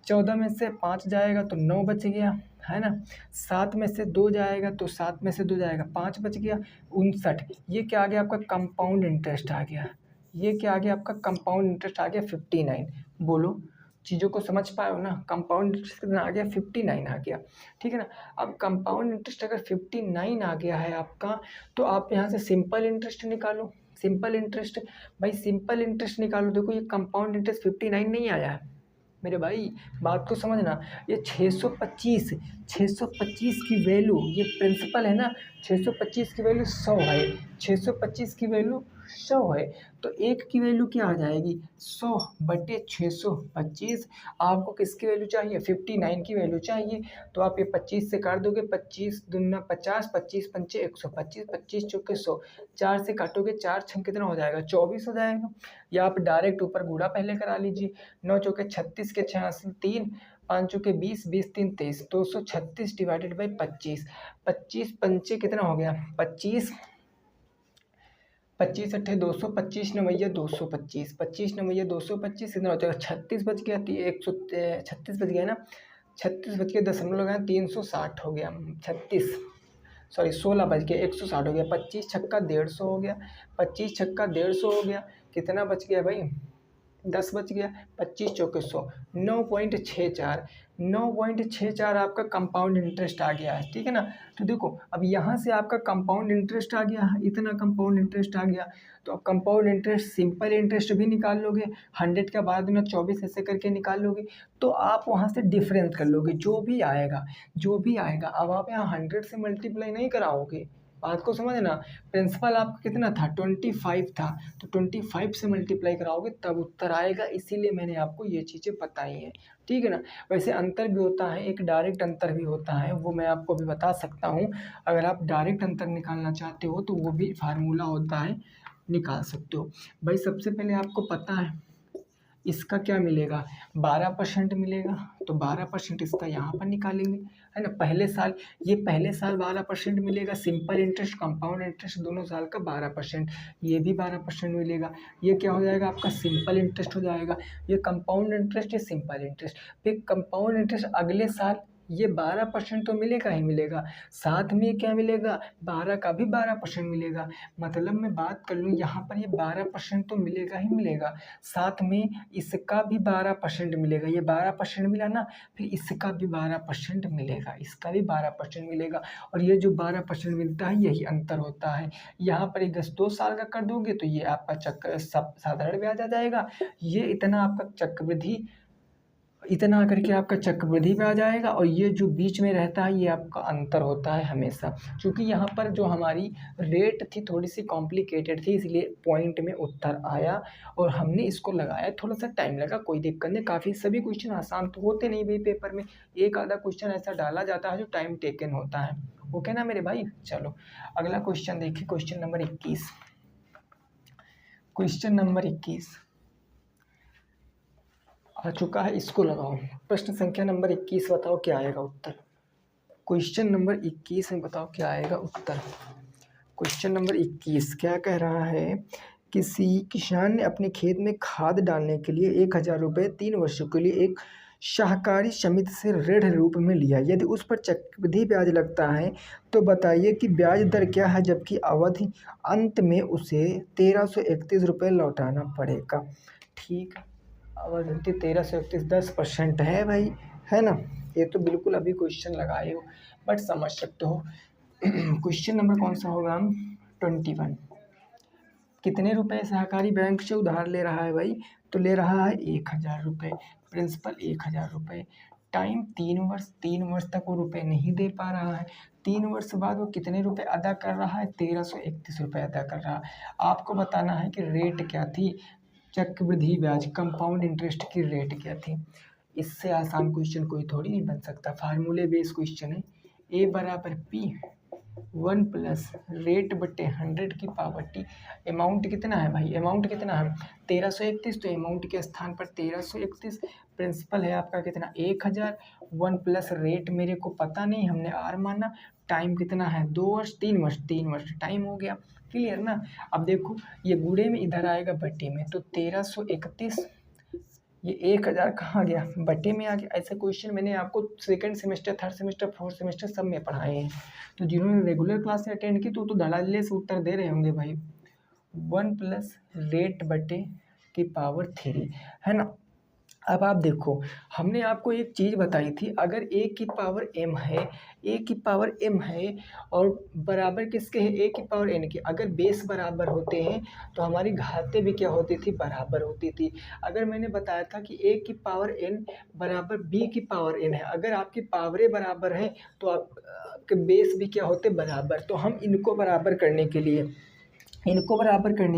S1: 14 में से 5 जाएगा तो 9 बच गया, है ना। 7 में से 2 जाएगा तो 7 में से 2 जाएगा, 5 बच गया, 59। ये क्या आ गया आपका, कंपाउंड इंटरेस्ट आ गया। ये क्या आ गया आपका, कंपाउंड इंटरेस्ट आ गया 59। बोलो चीज़ों को समझ पाए हो ना, कंपाउंड इंटरेस्ट कितना आ गया, 59 आ गया। ठीक है ना। अब कंपाउंड इंटरेस्ट अगर 59 आ गया है आपका, तो आप यहाँ से सिंपल इंटरेस्ट निकालो। सिंपल इंटरेस्ट, भाई सिंपल इंटरेस्ट निकालो। देखो ये कंपाउंड इंटरेस्ट 59 नहीं आया है मेरे भाई, बात को समझना। ये 625 की वैल्यू, ये प्रिंसिपल है ना, 625 की वैल्यू 100 है, 625 की वैल्यू 100 है। तो एक की वैल्यू क्या आ जाएगी, 100/625। आपको किसकी वैल्यू चाहिए, 59 की वैल्यू चाहिए। तो आप ये 25 से काट दोगे, 25 दूना 50, 25 पंचे 125, 25 चौके 100, 4 से काटोगे, 4 छंग कितना हो जाएगा, 24 हो जाएगा। या आप डायरेक्ट ऊपर गुणा पहले करा लीजिए, 9 चौके 36 के 6 3, 5 चौके 20, 20 3 23, 236 डिवाइडेड बाई 25, 25 पंचे कितना हो गया, 25, 25 अट्ठे 200, 25 नवैया 225, 25 नवैया 225 कितना हो जाएगा, 36 बच गया, 136 बच गया ना, 36 बच गया, दशमलव लगाया 360 हो गया, 36 सॉरी 16 बच गया, 160 हो गया, 25 छक्का 150 हो गया, 25 छक्का 150 हो गया, कितना बच गया भाई, 10 बच गया, 25 चौके 100, 9.64, 9.64 आपका कंपाउंड इंटरेस्ट आ गया है। ठीक है ना। तो देखो अब यहाँ से आपका कंपाउंड इंटरेस्ट आ गया, इतना कंपाउंड इंटरेस्ट आ गया। तो अब कंपाउंड इंटरेस्ट सिंपल इंटरेस्ट भी निकाल लोगे, 100 का 12 दूना 24 ऐसे करके निकाल लोगे, तो आप वहाँ से डिफरेंस कर लोगे, जो भी आएगा, जो भी आएगा। अब आप यहाँ 100 से मल्टीप्लाई नहीं कराओगे, बात को समझना। प्रिंसिपल आपका कितना था, 25 था, तो 25 से मल्टीप्लाई कराओगे तब उत्तर आएगा। इसीलिए मैंने आपको ये चीज़ें बताई हैं। ठीक है ना। वैसे अंतर भी होता है, एक डायरेक्ट अंतर भी होता है, वो मैं आपको अभी बता सकता हूँ। अगर आप डायरेक्ट अंतर निकालना चाहते हो तो वो भी फार्मूला होता है, निकाल सकते हो। भाई सबसे पहले आपको पता है इसका क्या मिलेगा, 12% मिलेगा, तो 12% इसका यहाँ पर निकालेंगे, है ना। पहले साल, ये पहले साल 12% मिलेगा, सिंपल इंटरेस्ट कंपाउंड इंटरेस्ट दोनों साल का 12%, ये भी 12% मिलेगा। ये क्या हो जाएगा आपका, सिंपल इंटरेस्ट हो जाएगा। ये कंपाउंड इंटरेस्ट, ये सिंपल इंटरेस्ट। फिर कंपाउंड इंटरेस्ट अगले साल ये 12% तो मिलेगा ही मिलेगा, साथ में क्या मिलेगा, 12 का भी 12% मिलेगा। मतलब मैं बात कर लूँ यहाँ पर, ये 12% तो मिलेगा ही मिलेगा, साथ में इसका भी 12% मिलेगा। ये 12% मिला ना, फिर इसका भी 12% मिलेगा, इसका भी 12% मिलेगा। और ये जो 12% मिलता है यही अंतर होता है। यहाँ पर 2 साल का कर दोगे तो ये आपका चक्र साधारण ब्याज आ जाएगा, ये इतना आपका चक्रवृद्धि, इतना करके आपका चक्रवृद्धि पे आ जाएगा। और ये जो बीच में रहता है ये आपका अंतर होता है हमेशा। क्योंकि यहाँ पर जो हमारी रेट थी थोड़ी सी कॉम्प्लिकेटेड थी, इसलिए पॉइंट में उत्तर आया और हमने इसको लगाया, थोड़ा सा टाइम लगा, कोई दिक्कत नहीं। काफ़ी सभी क्वेश्चन आसान तो होते नहीं भाई पेपर में, एक आधा क्वेश्चन ऐसा डाला जाता है जो टाइम टेकन होता है। ओके ना मेरे भाई। चलो अगला क्वेश्चन देखिए, क्वेश्चन नंबर 21। क्वेश्चन नंबर 21 आ चुका है, इसको लगाओ। प्रश्न संख्या नंबर 21 बताओ क्या आएगा उत्तर। क्वेश्चन नंबर 21 में बताओ क्या आएगा उत्तर। क्वेश्चन नंबर 21 क्या कह रहा है, किसी किसान ने अपने खेत में खाद डालने के लिए 1000 रुपये 3 वर्षों के लिए एक सहकारी समिति से ऋण रूप में लिया। यदि उस पर चक्रवृद्धि ब्याज लगता है तो बताइए कि ब्याज दर क्या है, जबकि अवधि अंत में उसे 1331 रुपये लौटाना पड़ेगा। ठीक, अवधि 1331, 10% है भाई, है ना। ये तो बिल्कुल अभी क्वेश्चन लगाए हो, बट समझ सकते हो। क्वेश्चन नंबर कौन सा होगा? 21। कितने रुपए सहकारी बैंक से उधार ले रहा है भाई? तो ले रहा है 1000 रुपये, प्रिंसिपल 1000 रुपये, टाइम 3 वर्ष, 3 वर्ष तक वो रुपए नहीं दे पा रहा है, 3 वर्ष बाद वो कितने रुपए अदा कर रहा है? 1331 रुपये अदा कर रहा है। आपको बताना है कि रेट क्या थी, चक्रवृद्धि ब्याज कंपाउंड इंटरेस्ट की रेट क्या थी। इससे आसान क्वेश्चन कोई थोड़ी नहीं बन सकता, फार्मूले बेस्ड क्वेश्चन है। ए बराबर पी 1+रेट/100 की पावर टी। अमाउंट कितना है भाई? अमाउंट कितना है? 1331, तो अमाउंट के स्थान पर 1331, प्रिंसिपल है आपका कितना? 1000, 1+रेट मेरे को पता नहीं, हमने आर माना, टाइम कितना है? 2 वर्ष, 3 वर्ष, 3 वर्ष टाइम हो गया। क्लियर ना? अब देखो ये गुणे में इधर आएगा बट्टे में, तो 1331, ये 1000 कहाँ गया? बटे में आ गया। ऐसे क्वेश्चन मैंने आपको second semester, third semester, fourth semester सब में पढ़ाए हैं। तो जिन्होंने रेगुलर क्लास अटेंड की तो धड़ल्ले से उत्तर दे रहे होंगे भाई। 1+रेट/3 है ना। अब आप देखो, हमने आपको एक चीज़ बताई थी, अगर a की पावर m है, a की पावर m है और बराबर किसके है? a की पावर n के। अगर बेस बराबर होते हैं तो हमारी घातें भी क्या होती थी? बराबर होती थी। अगर मैंने बताया था कि a की पावर n बराबर b की पावर n है, अगर आपकी पावरें बराबर हैं तो आपके बेस भी क्या होते? बराबर। तो हम इनको बराबर करने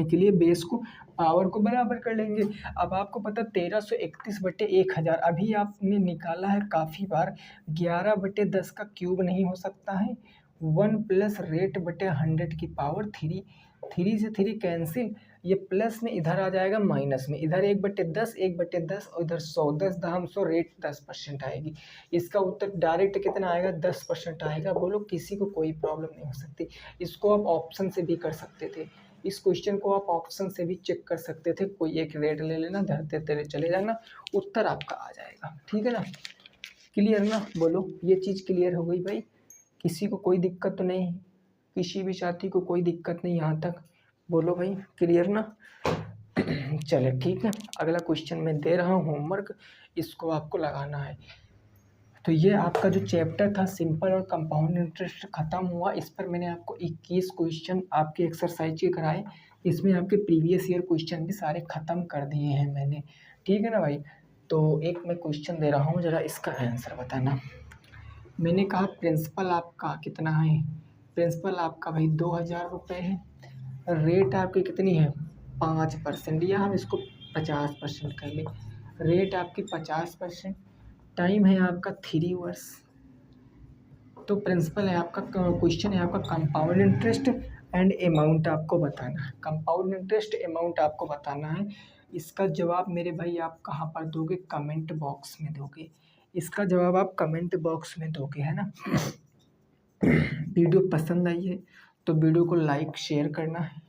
S1: के लिए बेस को, पावर को बराबर कर लेंगे। अब आपको पता 1331/1000 अभी आपने निकाला है काफ़ी बार, 11/10 का क्यूब नहीं हो सकता है। 1+रेट/100 की पावर 3, 3 से 3 कैंसिल, ये प्लस में इधर आ जाएगा माइनस में, इधर 1/10, 1/10 और इधर 100, 10 दाम 100, रेट 10% आएगी। इसका उत्तर डायरेक्ट कितना आएगा? 10% आएगा। बोलो किसी को कोई प्रॉब्लम नहीं हो सकती। इसको आप ऑप्शन से भी कर सकते थे, इस क्वेश्चन को आप ऑप्शन से भी चेक कर सकते थे। कोई एक रेट ले लेना, धरते तेरे चले जाना, उत्तर आपका आ जाएगा। ठीक है ना? क्लियर ना? बोलो ये चीज़ क्लियर हो गई भाई? किसी को कोई दिक्कत तो नहीं? किसी भी साथी को कोई दिक्कत नहीं यहाँ तक? बोलो भाई क्लियर ना? चले ठीक है, अगला क्वेश्चन मैं दे रहा हूँ होमवर्क, इसको आपको लगाना है। तो ये आपका जो चैप्टर था सिंपल और कंपाउंड इंटरेस्ट ख़त्म हुआ। इस पर मैंने आपको 21 क्वेश्चन आपके एक्सरसाइज के कराए। इसमें आपके प्रीवियस ईयर क्वेश्चन भी सारे ख़त्म कर दिए हैं मैंने। ठीक है ना भाई? तो एक मैं क्वेश्चन दे रहा हूँ, ज़रा इसका आंसर बताना। मैंने कहा प्रिंसिपल आपका कितना है? प्रिंसिपल आपका भाई 2000 रुपये है। रेट आपकी कितनी है? 5%, या हम इसको 50% कर लें। रेट आपकी 50%, टाइम है आपका 3 वर्ष। तो प्रिंसिपल है आपका, क्वेश्चन है आपका कंपाउंड इंटरेस्ट एंड अमाउंट आपको बताना है। कंपाउंड इंटरेस्ट अमाउंट आपको बताना है। इसका जवाब मेरे भाई आप कहाँ पर दोगे? कमेंट बॉक्स में दोगे। इसका जवाब आप कमेंट बॉक्स में दोगे, है ना। वीडियो पसंद आई है तो वीडियो को लाइक शेयर करना है,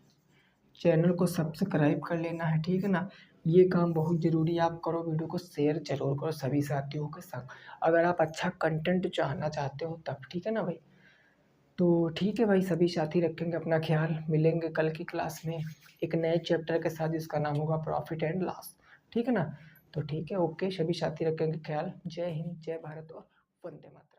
S1: चैनल को सब्सक्राइब कर लेना है। ठीक है ना? ये काम बहुत ज़रूरी है, आप करो, वीडियो को शेयर जरूर करो सभी साथियों के साथ, अगर आप अच्छा कंटेंट चाहना चाहते हो तब। ठीक है ना भाई? तो ठीक है भाई, सभी साथी रखेंगे अपना ख्याल। मिलेंगे कल की क्लास में एक नए चैप्टर के साथ जिसका नाम होगा प्रॉफिट एंड लॉस। ठीक है ना? तो ठीक है, ओके, सभी साथी रखेंगे ख्याल। जय हिंद, जय भारत और वंदे मातरम।